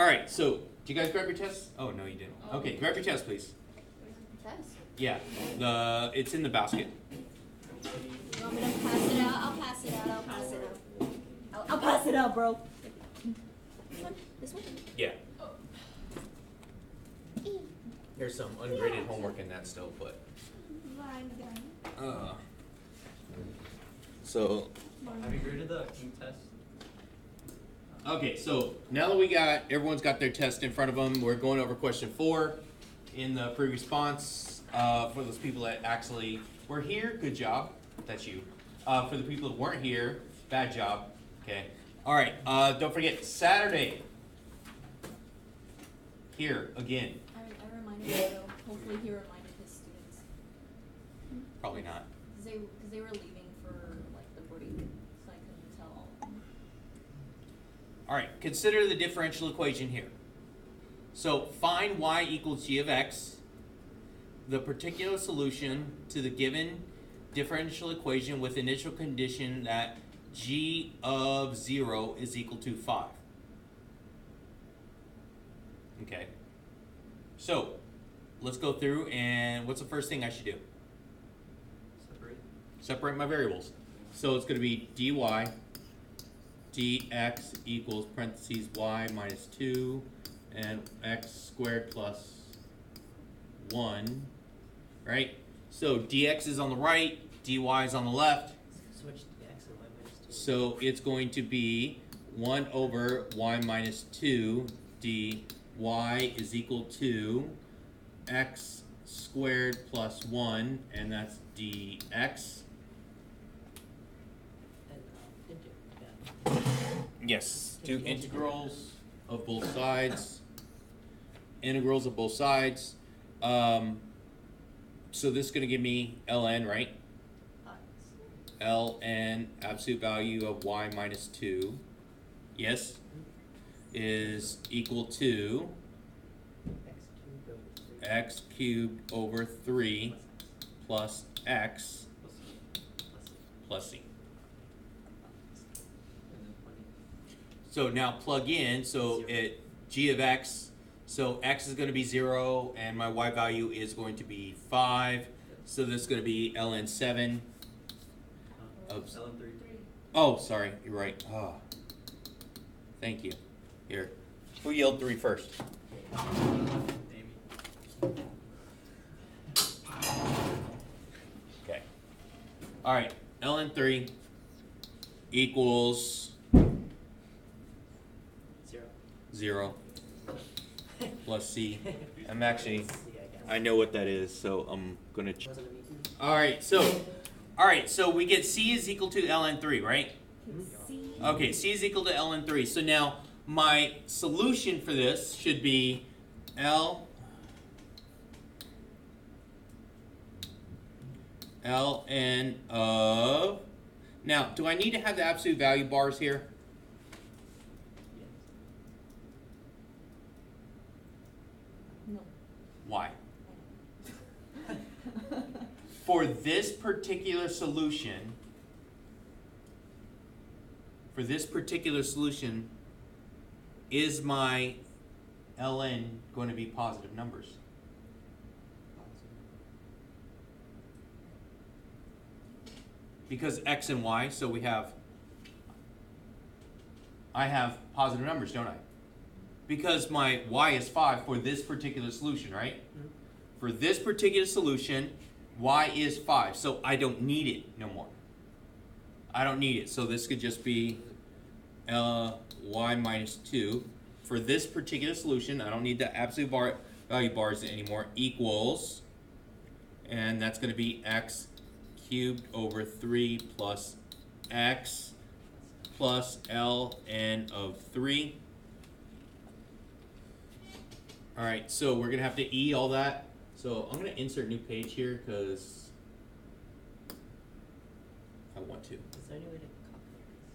All right, so did you guys grab your tests? Oh, no, you didn't. Okay, grab your test, please. Test? Yeah, it's in the basket. You want me to pass it out? I'll pass it out. I'll pass it out. I'll pass it out, bro. This one? This one? Yeah. There's some ungraded homework in that still, but. So. Have you graded the team test? Okay, so now that everyone's got their test in front of them, we're going over question 4 in the pre-response. For those people that actually were here, good job. That's you. For the people that weren't here, bad job. Okay. All right. Don't forget Saturday. Here again. I reminded him, though. Hopefully he reminded his students. Probably not. Because they were leaving for like the break, so I couldn't tell all of them. All right. Consider the differential equation here. So find y equals g of x, the particular solution to the given differential equation with initial condition that g of 0 is equal to 5. Okay. So let's go through, and what's the first thing I should do? Separate my variables. So it's going to be dy dx equals parentheses y minus 2 and x squared plus 1, right? So dx is on the right, dy is on the left. Switch dx and y minus 2. So it's going to be 1 over y minus 2 dy is equal to x squared plus 1, and that's dx. Yes, do integrals of both sides. Integrals of both sides. So this is going to give me ln, right? Ln, absolute value of y minus 2, yes, is equal to x cubed over 3 plus x plus c. So now plug in, so it g of x, so x is going to be 0, and my y value is going to be 5. So this is going to be ln 7. ln 3. Oh, sorry, you're right. Oh. Thank you. Here. Who yelled 3 first? Okay. All right, ln 3 equals 0 plus c. I know what that is, so I'm gonna. All right, so we get c is equal to ln 3, right? Okay, c is equal to ln 3. So now my solution for this should be ln of. Now, do I need to have the absolute value bars here? No. Why? For this particular solution, is my ln going to be positive numbers? Because x and y, so I have positive numbers, don't I? Because my y is 5 for this particular solution, right? Mm-hmm. For this particular solution, y is 5, so I don't need it no more. I don't need it, so this could just be y minus 2. For this particular solution, I don't need the absolute value bars anymore, equals, and that's going to be x cubed over 3 plus x plus ln of 3. All right, so we're going to have to E all that. So I'm going to insert new page here because I want to. Is there any way to copy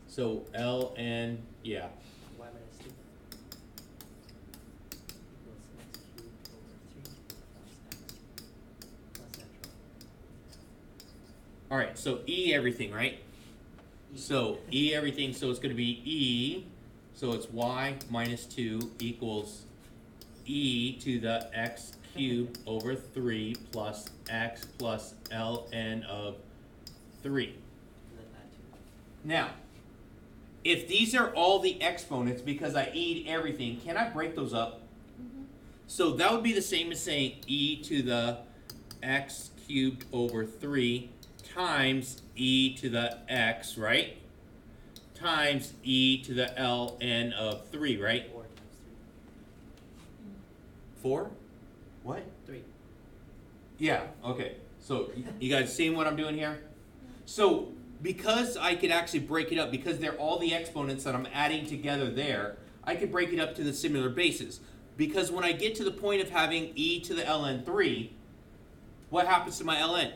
this? So ln, yeah. Y minus 2 equals x cubed over 3 plus x plus natural. All right, so E everything, right? So E everything, so it's going to be E So it's y minus 2 equals e to the x cubed over 3 plus x plus ln of 3. And then add 2. Now, if these are all the exponents because I e'd everything, can I break those up? So that would be the same as saying e to the x cubed over 3 times e to the x, right? Times e to the ln of 3, right? 4 times 4? What? 3. 3. Yeah, okay. So you guys seeing what I'm doing here? So because I could actually break it up, because they're all the exponents that I'm adding together there, I could break it up to the similar bases. Because when I get to the point of having e to the ln 3, what happens to my ln?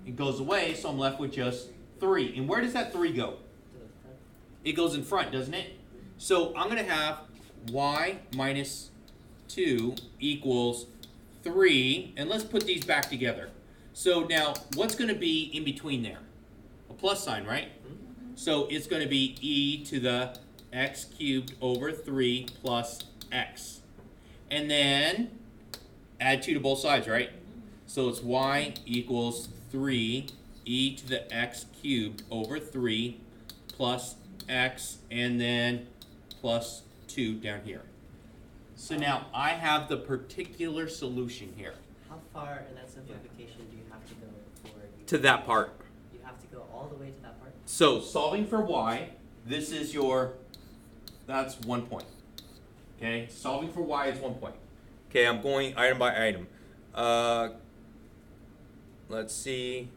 It goes away, so I'm left with just 3. And where does that 3 go? To the front. It goes in front, doesn't it? So I'm going to have y minus 2 equals 3. And let's put these back together. So now, what's going to be in between there? A plus sign, right? So it's going to be e to the x cubed over 3 plus x. And then add 2 to both sides, right? So it's y equals 3 e to the x cubed over 3 plus x and then plus 2 down here. So now I have the particular solution here. How far in that simplification do you have to go before you... To that part. You have to go all the way to that part? So solving for y, this is your, that's 1 point. Okay, solving for y is 1 point. Okay, I'm going item by item. Let's see.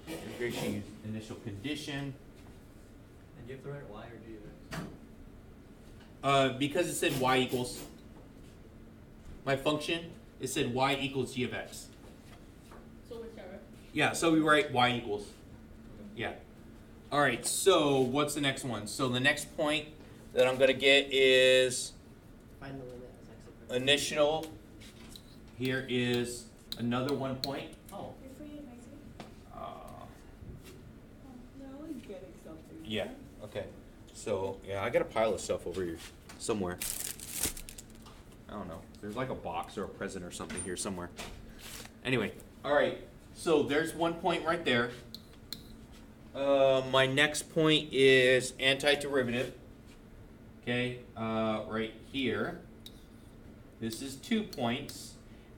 Integration use initial condition. And do you have to write y or do you? Because it said y equals, my function, it said y equals g of x. So whichever. Yeah, so we write y equals. Yeah. All right, so what's the next one? So the next point that I'm going to get is Find the limit as x approaches. initial. Here is another 1 point. Oh. You're free advisor. No, I'm getting something. Yeah, okay. So, yeah, I got a pile of stuff over here somewhere. I don't know. There's like a box or a present or something here somewhere. Anyway, all right. So there's 1 point right there. My next point is antiderivative. Okay, right here. This is 2 points.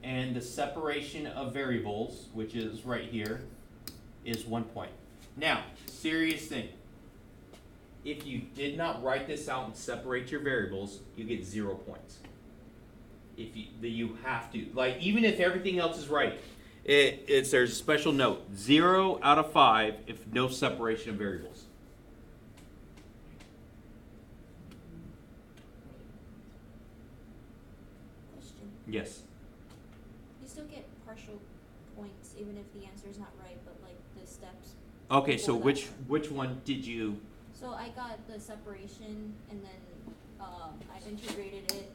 And the separation of variables, which is right here, is 1 point. Now, serious thing. If you did not write this out and separate your variables, you get 0 points. If you have to, like, even if everything else is right, there's a special note: 0 out of 5 if no separation of variables. Question. Yes. You still get partial points even if the answer is not right, but like the steps. Okay, so before that. which one did you? So I got the separation and then I integrated it,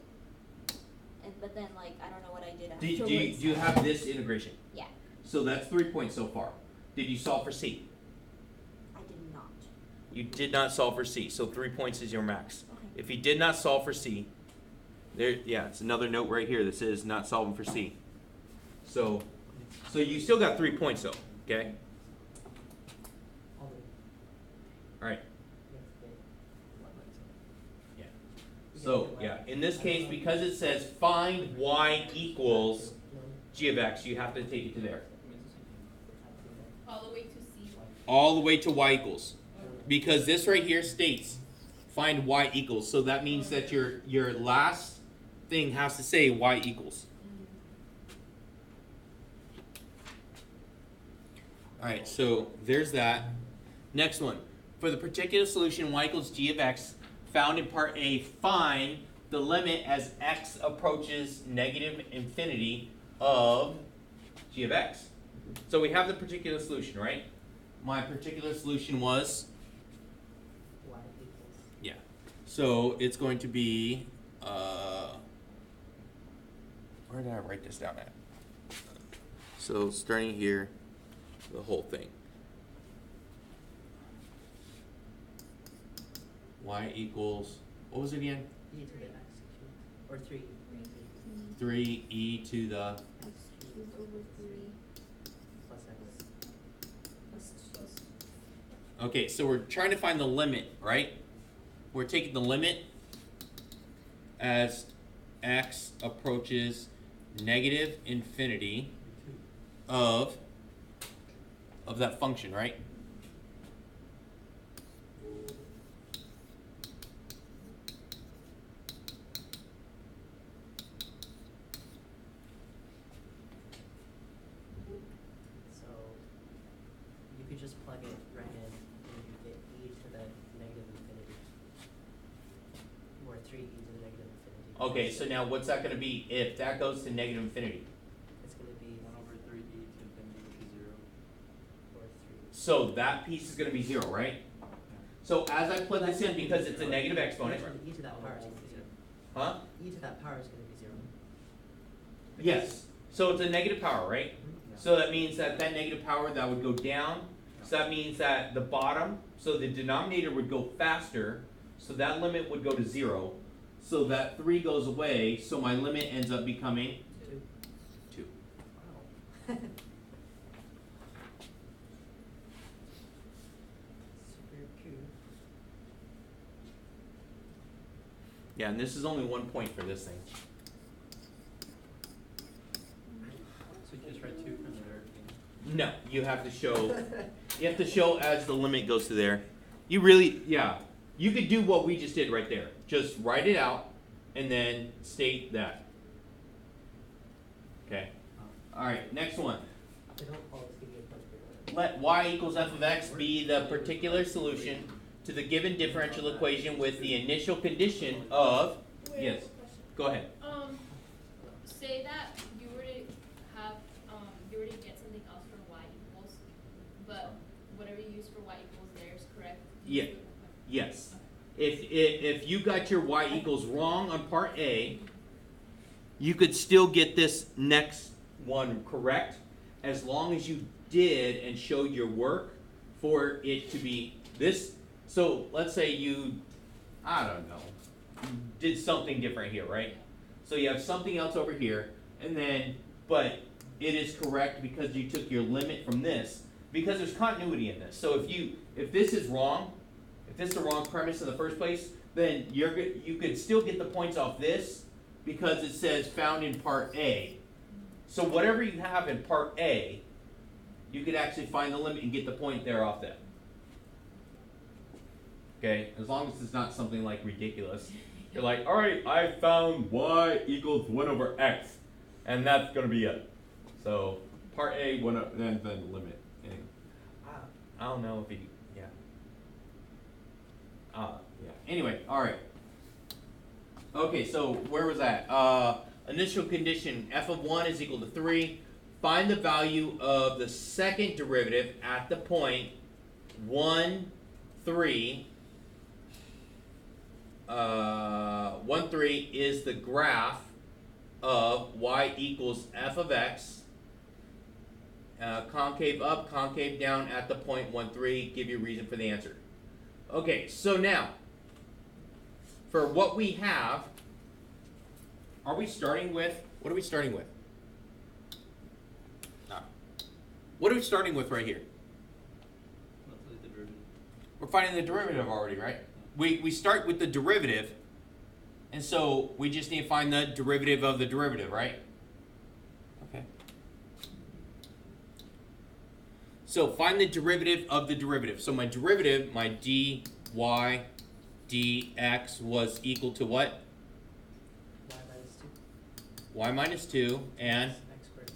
but then like I don't know what I did Do afterwards. you have this integration? Yeah, So that's 3 points so far. Did you solve for C? I did not. You did not solve for C, so 3 points is your max. Okay. If you did not solve for C, it's another note right here that says not solving for C. So you still got 3 points though, okay? All the way. All right. Yes, Yeah. So yeah, in this case, because it says find y equals g of x, you have to take it to there. All the way to C. All the way to y equals. Because this right here states find y equals. So that means that your last thing has to say y equals. All right, so there's that. Next one. For the particular solution y equals g of x, found in part A, find the limit as x approaches negative infinity of g of x. So we have the particular solution, right? My particular solution was, y equals. yeah. So it's going to be, where did I write this down at? So starting here, the whole thing. y equals, what was it again? E to the x cubed, or 3. 3e to the, X cubed over 3 Plus x. plus 2. okay, so we're trying to find the limit, right? We're taking the limit as x approaches negative infinity of that function, right? So you could just plug it right in and you get e to the negative infinity. Or 3e to the negative infinity. Okay, so now what's that going to be if that goes to negative infinity? It's going to be 1 over 3e to infinity, which is 0. or 3. So that piece is going to be 0, right? So as I put this in, because it's a negative exponent, E to that power is going to be 0. huh? E to that power is going to be 0. Yes. So it's a negative power, right? Yeah. So that means that negative power, that would go down. So that means that the bottom, so the denominator would go faster. So that limit would go to 0. So that 3 goes away. So my limit ends up becoming 2. Wow. Super cool. Yeah, and this is only 1 point for this thing. So you just write 2 from the very beginning. No, you have to show. You have to show as the limit goes to there. You really, yeah. You could do what we just did right there. Just write it out and then state that. Okay. All right, next one. They don't always give you a point for it. Let y equals f of x be the particular solution to the given differential equation with the initial condition of, Wait, yes, question. go ahead. Say that you were to have, you were to get something else for y equals, but whatever you use for y equals there is correct. Yeah. Yes. If you got your y equals wrong on part A, you could still get this next one correct as long as you did and showed your work for it to be this. So let's say you, I don't know, did something different here, right? So you have something else over here, and then, but it is correct because you took your limit from this, because there's continuity in this. So if this is wrong, if this is the wrong premise in the first place, then you could still get the points off this because it says found in part A. So whatever you have in part A, you could actually find the limit and get the point there off that. Okay, as long as it's not something like ridiculous. You're like, all right, I found y equals 1 over x, and that's gonna be it. So part A, then limit. Anyway, I don't know if he, yeah. Yeah. Anyway, all right. Okay, so where was that? Initial condition f of 1 is equal to 3. Find the value of the second derivative at the point 1, 3. 1, 3 is the graph of y equals f of x. Concave up, concave down at the point 1, 3. Give you a reason for the answer. Okay, so now, for what we have, are we starting with, what are we starting with? What are we starting with right here? Let's look at the derivative. We're finding the derivative already, right? We start with the derivative, and so we just need to find the derivative of the derivative, right? Okay. So find the derivative of the derivative. So my derivative, my dy dx was equal to what? Y minus 2. Y minus 2 and X squared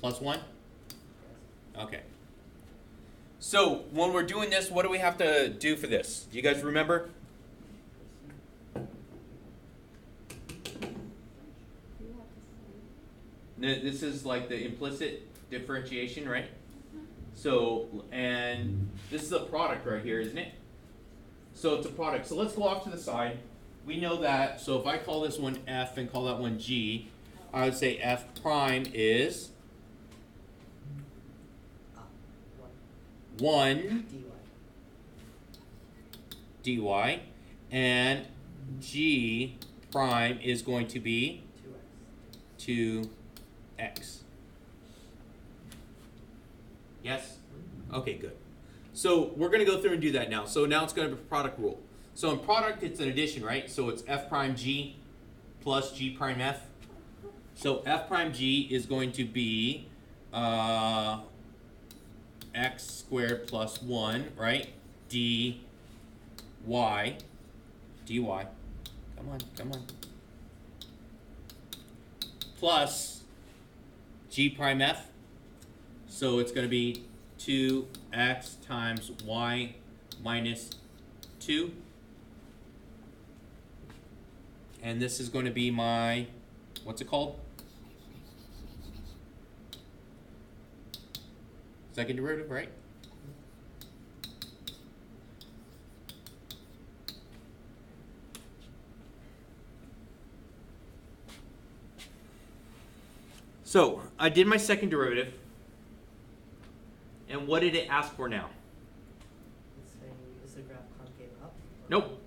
plus 1? yes. Okay. So when we're doing this, what do we have to do for this? Do you guys remember? This is like the implicit differentiation, right? So, and this is a product right here, isn't it? So it's a product. So let's go off to the side. We know that, so if I call this one F and call that one G, I would say F prime is 1 1 dy. dy, and g prime is going to be 2x. Yes? Okay, good. So we're going to go through and do that now. So now it's going to be product rule. So in product, it's an addition, right? So it's f prime g plus g prime f. So f prime g is going to be x squared plus 1, right? dy. Come on. Plus g prime f. So it's going to be 2x times y minus 2. And this is going to be my, what's it called? Second derivative, right? So I did my second derivative. And what did it ask for now? It's saying, is the graph concave up? Nope.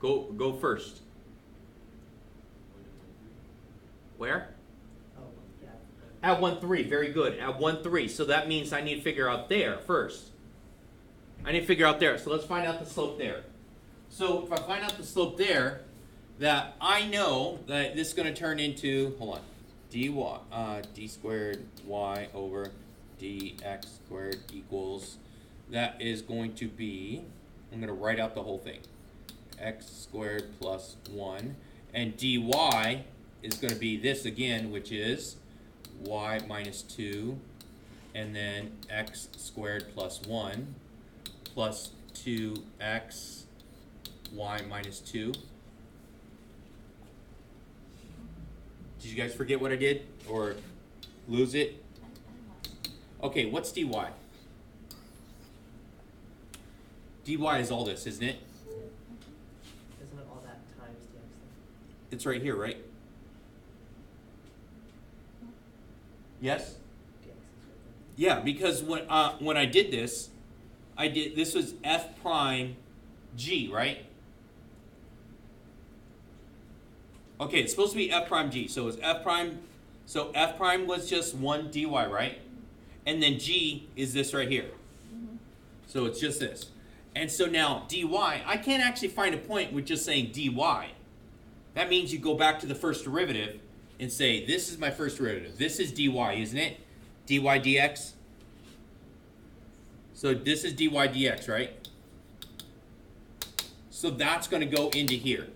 Go first. Where? Oh, yeah. At 1, 3. Very good. At 1, 3. So that means I need to figure out there first. I need to figure out there. So let's find out the slope there. So if I find out the slope there, that I know that this is going to turn into, hold on, d squared y over dx squared equals, that is going to be, I'm going to write out the whole thing, x squared plus 1, and dy is going to be this again, which is y minus 2, and then x squared plus 1 plus 2x y minus 2. Did you guys forget what I did or lose it? Okay, what's dy? dy is all this, isn't it? Isn't it all that times dx then? It's right here, right? Yes? Dx is right Yeah, because when I did this, this was f prime g, right? Okay, it's supposed to be f prime g, so it's f prime. So f prime was just 1 dy, right? And then g is this right here. So it's just this. And so now dy, I can't actually find a point with just saying dy. That means you go back to the first derivative and say, this is my first derivative. This is dy, isn't it? dy dx. So this is dy dx, right? So that's going to go into here.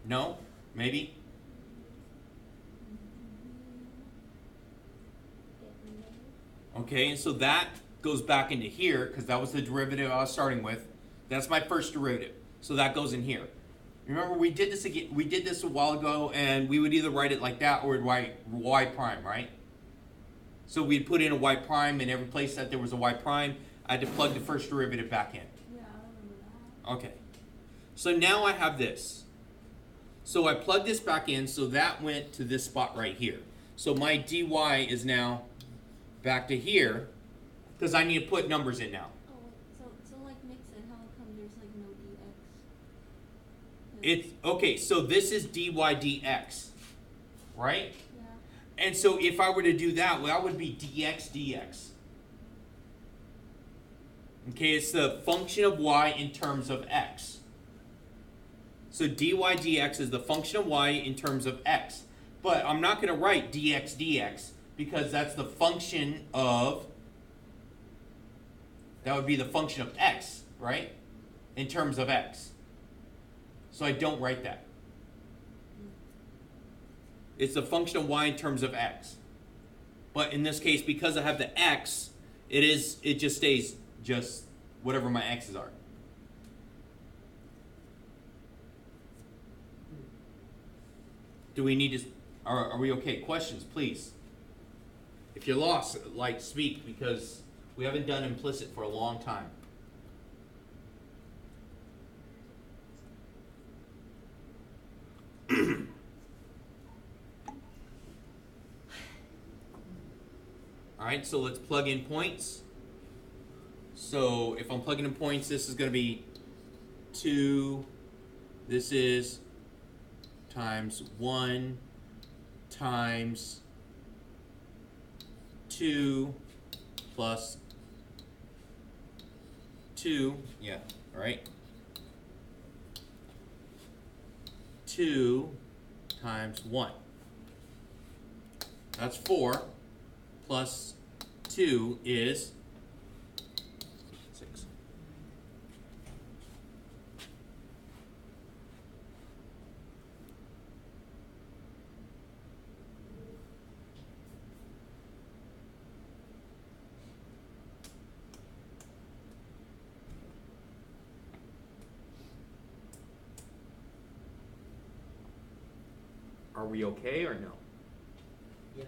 No? Maybe? Okay, and so that goes back into here because that was the derivative I was starting with. That's my first derivative. So that goes in here. Remember, we did this again. We did this a while ago, and we would either write it like that or we'd write y prime, right? So we'd put in a y prime in every place that there was a y prime. I had to plug the first derivative back in. Yeah, I remember that. Okay. So now I have this. So I plugged this back in, so that went to this spot right here. So my dy is now back to here, because I need to put numbers in now. Oh, so like mix it. How come there's like no dx? It's okay, so this is dy dx, right? Yeah. And so if I were to do that, well, that would be dx dx. Okay, it's the function of y in terms of x. So dy dx is the function of y in terms of x. But I'm not going to write dx dx because that's the function of, that would be the function of x, right? In terms of x. So I don't write that. It's the function of y in terms of x. But in this case, because I have the x, it just stays just whatever my x's are. Do we need to, are we okay? Questions, please. If you're lost, like, speak, because we haven't done implicit for a long time. All right. Alright, so let's plug in points. So if I'm plugging in points, this is going to be 2, this is times 1 times 2 plus 2, yeah, right? 2 times 1. That's 4 plus 2 is 6. Are we okay or no? Yeah.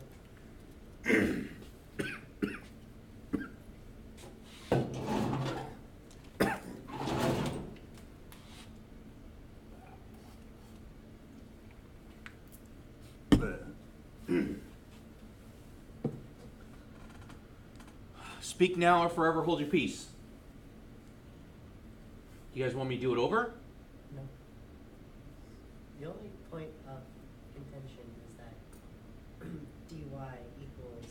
Speak now or forever hold your peace. You guys want me to do it over? No. The only point of contention is that dy equals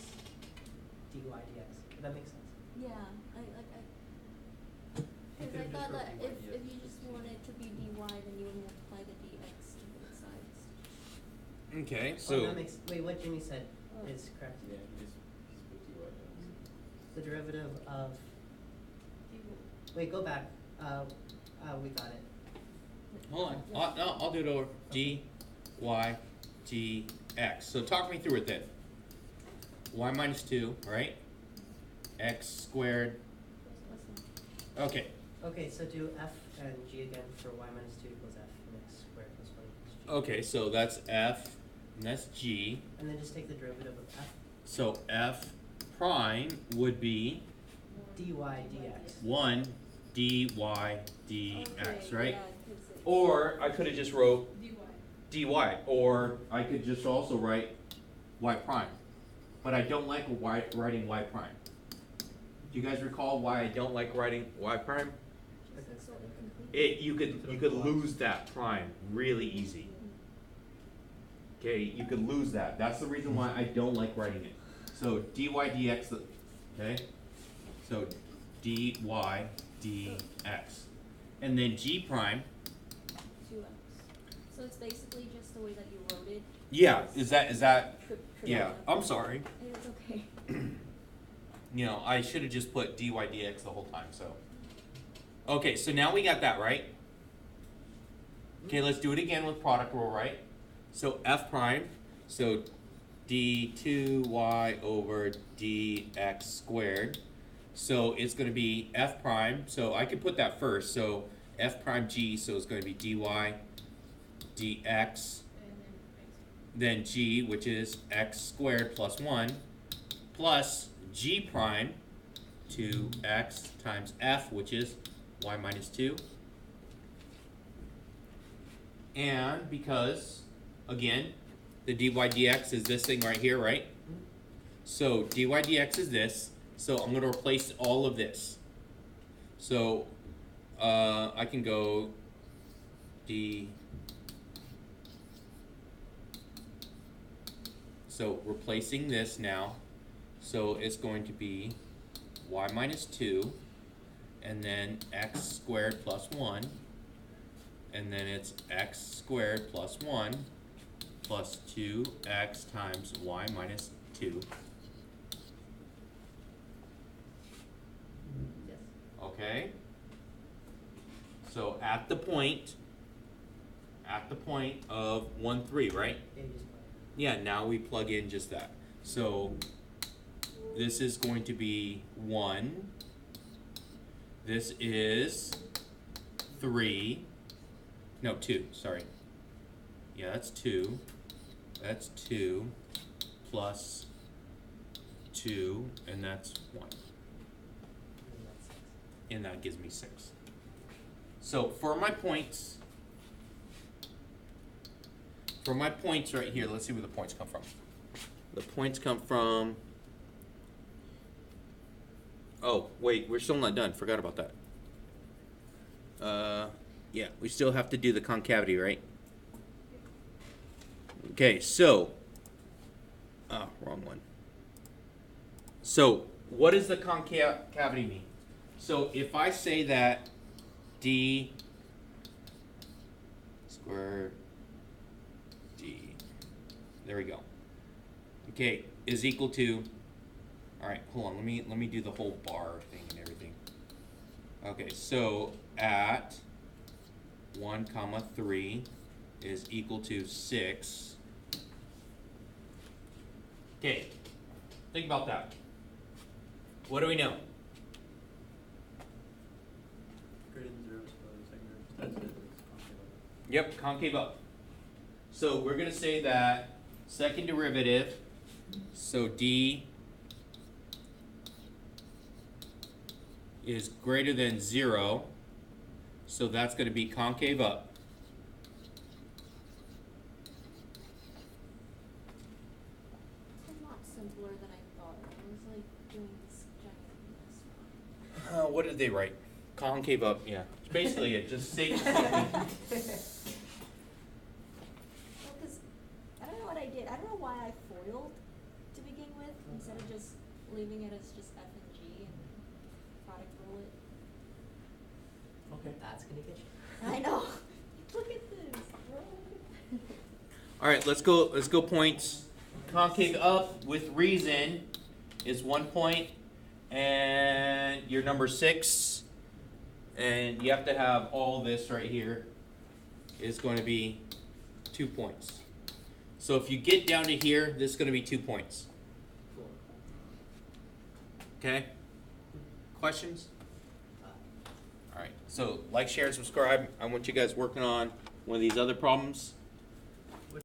dy dx. If that makes sense. Yeah, because I thought that if you just want it to be dy, then you would multiply the dx to both sides. Okay, Oh, so that makes, wait, what Jimmy said is correct. Yeah, he's put dy down. The derivative of, wait, go back. We got it. hold on. I'll do it over. dy dx. So talk me through it then. Y minus 2, right? X squared. Okay. Okay, so do f and g again for y minus 2 equals f and x squared plus 1 equals g. Okay, so that's f and that's g. And then just take the derivative of f. So f prime would be dy dx. 1 dy dx, Okay, right? yeah, 'cause it- Or I could have just wrote dy. dy, or I could just also write y prime. But I don't like writing y prime. Do you guys recall why I don't like writing y prime? it's so incomplete. You could lose that prime really easy. Okay, you could lose that. That's the reason why I don't like writing it. So dy dx, okay? So dy dx. And then g prime. 2x. So it's basically just the way that you wrote it. Yeah, is that yeah, Trivial. I'm sorry. It's okay. You know, I should have just put dy dx the whole time, so. Okay, so now we got that, right? Okay, let's do it again with product rule, right? So f prime, so d2y over dx squared. So it's going to be f prime, so I could put that first. So f prime g, so it's going to be dy dx, then g, which is x squared plus 1, plus g prime to x times f, which is y minus 2. And because, again, the dy dx is this thing right here, right? So dy dx is this, so I'm going to replace all of this. So I can go d, so replacing this now, so it's going to be y minus 2, and then x squared plus 1, and then it's x squared plus 1 plus 2x times y minus 2. Yes. Okay? So at the point of 1, 3, right? Yeah, you just plug it. Yeah, now we plug in just that. So this is going to be 1. This is 3. No, 2, sorry. Yeah, that's 2. That's 2 plus 2, and that's 1. And that's 6. And that gives me 6. So for my points right here, let's see where the points come from. The points come from Oh, wait, we're still not done. Forgot about that. Yeah, we still have to do the concavity, right? Okay, so. Oh, wrong one. So, what does the concavity mean? So, if I say that d squared d, there we go. Okay, is equal to. All right, hold on. Let me do the whole bar thing and everything. Okay, so at 1, 3 is equal to 6. Okay, think about that. What do we know? Greater than 0, so second derivative, that's concave up. Yep, concave up. So we're going to say that second derivative, so d is greater than 0, so that's going to be concave up. It's a lot simpler than I thought. I was like doing this giant mess. What did they write? Concave up, yeah. It's basically it. Just say something. Well, because I don't know what I did. I don't know why I foiled to begin with instead of just leaving it as just F and G and product rule it. Okay. That's gonna get you. I know. Look at this, bro. All right, let's go points. Concave up with reason is 1 point, and your number 6, and you have to have all this right here is going to be 2 points. So if you get down to here, this is going to be 2 points. Cool. Okay? Questions? All right. So like, share, and subscribe. I want you guys working on one of these other problems.